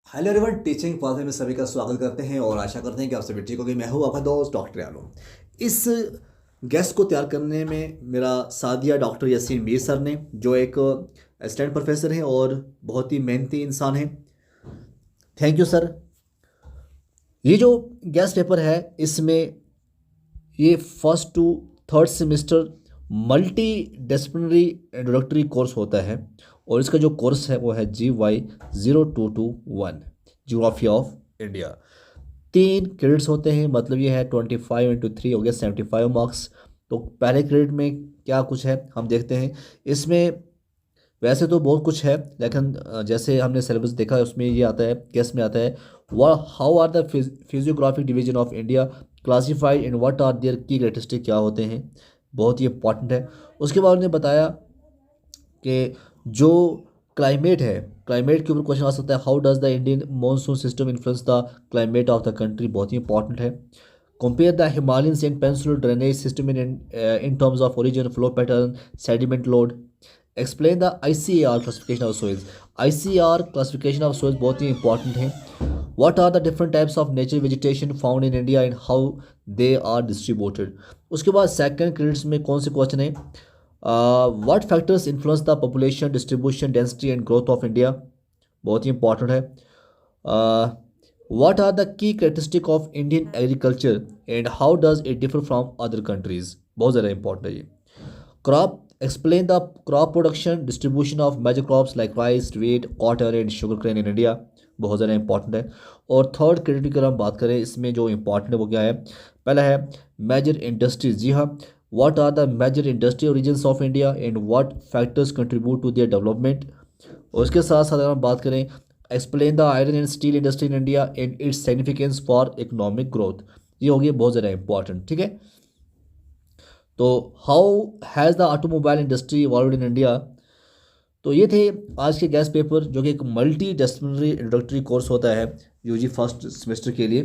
Hello everyone, teaching pathway में सभी का स्वागत करते हैं और आशा करते हैं कि आप सभी ठीक होंगे। मैं हूं आपका दोस्त डॉक्टर यालो। इस गेस्ट को तैयार करने में मेरा साथ दिया डॉक्टर यासीन मीर सर ने, जो एक असिस्टेंट प्रोफेसर हैं और बहुत ही मेहनती इंसान हैं। Thank you sir. ये जो गेस्ट पेपर है इसमें ये first to third semester multidisciplinary introductory course होता है और इसका जो कोर्स है वो है GY 0221 geography of India. 3 credits होते हैं, मतलब ये है 25 × 3 हो गया 75 मार्क्स। तो पहले क्रेडिट में क्या कुछ है हम देखते हैं। इसमें वैसे तो बहुत कुछ है, लेकिन जैसे हमने सिलेबस देखा है उसमें ये आता है, केस में आता है how are the physiographic division of India classified and what are their key characteristic, क्या होते हैं, बहुत ही इंपॉर्टेंट है। उसके बाद उन्होंने बताया कि जो क्लाइमेट है, क्लाइमेट के ऊपर क्वेश्चन आ सकता है, how does the Indian monsoon system influence the climate of the country, बहुत ही इंपॉर्टेंट है। Compare the Himalayans and peninsular drainage system in terms of origin, flow pattern, sediment load. Explain the ICAR classification of soils. ICAR classification of soils बहुत ही important है। What are the different types of nature vegetation found in India and how they are distributed। उसके बाद second credits में कौन से question है, what factors influence the population distribution density and growth of India, बहुत ही important है। What are the key characteristic of Indian agriculture and how does it differ from other countries, बहुत ज़्यादा important है ये। Crop, explain the crop production distribution of major crops like rice, wheat, cotton and sugarcane in India, बहुत ज़्यादा important है। और third credit की अगर हम बात करें, इसमें जो इंपॉर्टेंट है वो क्या है, पहला है मेजर इंडस्ट्रीज। जी हाँ, what are the major industry origins of India and what factors contribute to their development. और उसके साथ साथ अगर हम बात करें, explain the iron and steel industry in India and its significance for economic growth, ये होगी बहुत ज़्यादा इंपॉर्टेंट। ठीक है, तो how has the automobile industry evolve in India. तो ये थे आज के गैस पेपर, जो कि एक मल्टी डिसिप्लिनरी इंट्रोडक्टरी कोर्स होता है UG फर्स्ट सेमेस्टर के लिए।